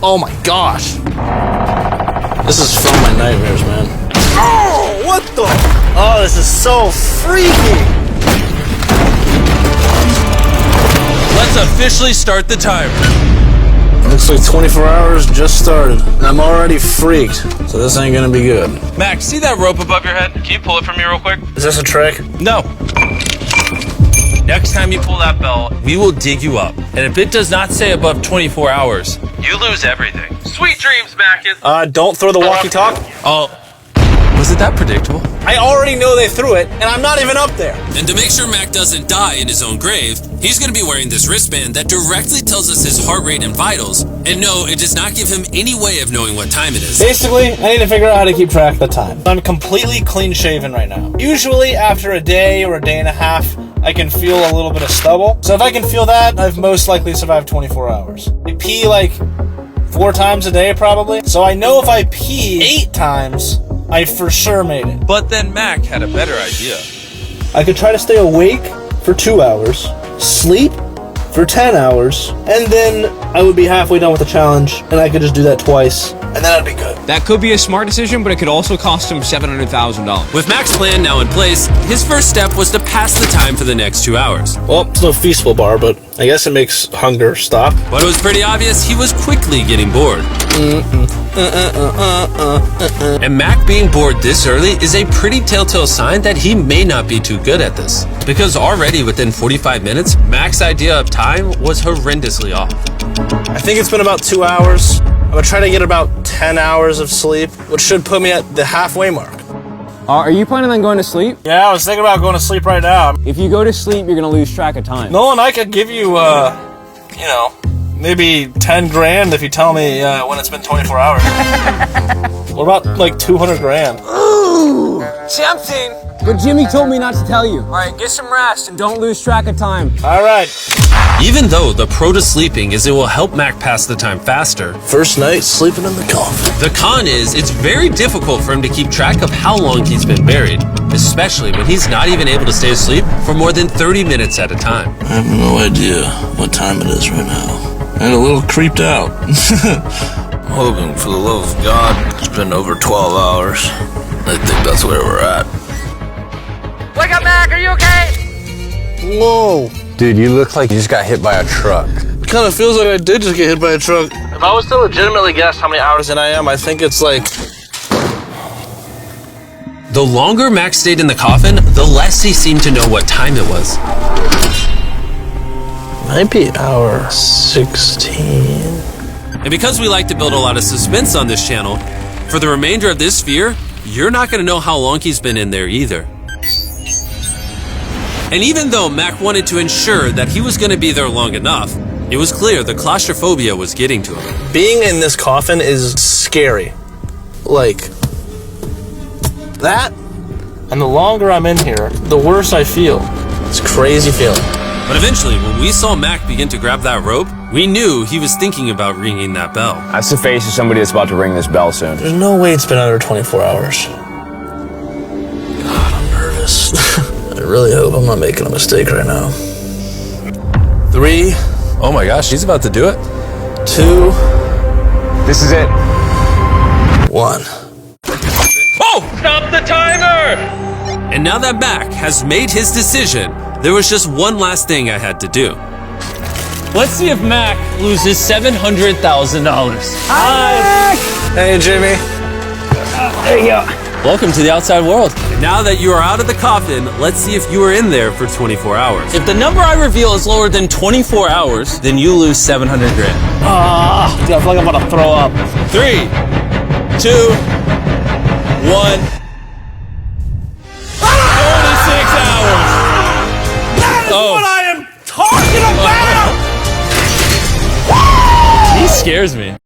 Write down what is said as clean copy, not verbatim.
Oh my gosh. This is from my nightmares, man. Oh, what the? Oh, this is so freaky. Let's officially start the timer. Looks like 24 hours just started, and I'm already freaked, so this ain't gonna be good. Max, see that rope above your head? Can you pull it for me real quick? Is this a trick? No. Next time you pull that bell, we will dig you up. And if it does not say above 24 hours, you lose everything. Sweet dreams, Macus. Don't throw the walkie-talkie. Oh, was it that predictable? I already know they threw it, and I'm not even up there. And to make sure Mac doesn't die in his own grave, he's going to be wearing this wristband that directly tells us his heart rate and vitals. And no, it does not give him any way of knowing what time it is. Basically, I need to figure out how to keep track of the time. I'm completely clean-shaven right now. Usually, after a day or a day and a half, I can feel a little bit of stubble. So if I can feel that, I've most likely survived 24 hours. I pee like 4 times a day, probably. So I know if I pee 8 times, I for sure made it. But then Mac had a better idea. I could try to stay awake for 2 hours, sleep for 10 hours, and then I would be halfway done with the challenge, and I could just do that twice, and then I'd be good. That could be a smart decision, but it could also cost him $700,000. With Mac's plan now in place, his first step was to pass the time for the next 2 hours. Well, it's no Feastable bar, but I guess it makes hunger stop. But it was pretty obvious he was quickly getting bored. And Mac being bored this early is a pretty telltale sign that he may not be too good at this. Because already within 45 minutes, Mac's idea of time was horrendously off. I think it's been about 2 hours. I'm gonna try to get about 10 hours of sleep, which should put me at the halfway mark. Are you planning on going to sleep? Yeah, I was thinking about going to sleep right now. If you go to sleep, you're going to lose track of time. Nolan, I could give you, maybe 10 grand if you tell me when it's been 24 hours. What about like 200 grand? Ooh, tempting. But Jimmy told me not to tell you. All right, get some rest and don't lose track of time. All right. Even though the pro to sleeping is it will help Mac pass the time faster, First night sleeping in the coffin. the con is it's very difficult for him to keep track of how long he's been buried, especially when he's not even able to stay asleep for more than 30 minutes at a time. I have no idea what time it is right now. I'm a little creeped out. Hogan, for the love of God, it's been over 12 hours. I think that's where we're at. Wake up, Mac, are you okay? Whoa. Dude, you look like you just got hit by a truck. It kind of feels like I did just get hit by a truck. If I was to legitimately guess how many hours in I am, I think it's like... The longer Mac stayed in the coffin, the less he seemed to know what time it was. Might be hour 16. And because we like to build a lot of suspense on this channel, for the remainder of this sphere, you're not going to know how long he's been in there either. And even though Mac wanted to ensure that he was going to be there long enough, it was clear the claustrophobia was getting to him. Being in this coffin is scary. Like, that, and the longer I'm in here, the worse I feel. It's a crazy feeling. But eventually, when we saw Mac begin to grab that rope, we knew he was thinking about ringing that bell. That's the face of somebody that's about to ring this bell soon. There's no way it's been under 24 hours. God, I'm nervous. I really hope I'm not making a mistake right now. 3, Oh my gosh, he's about to do it. 2, This is it. 1. Oh, stop the timer! And now that Mac has made his decision, there was just one last thing I had to do. Let's see if Mac loses $700,000. Hi! Hey, Jimmy. There you go. Welcome to the outside world. Now that you are out of the coffin, let's see if you were in there for 24 hours. If the number I reveal is lower than 24 hours, then you lose 700 grand. Dude, I feel like I'm about to throw up. 3, 2, 1. 46 hours. That is what I am talking about! He scares me.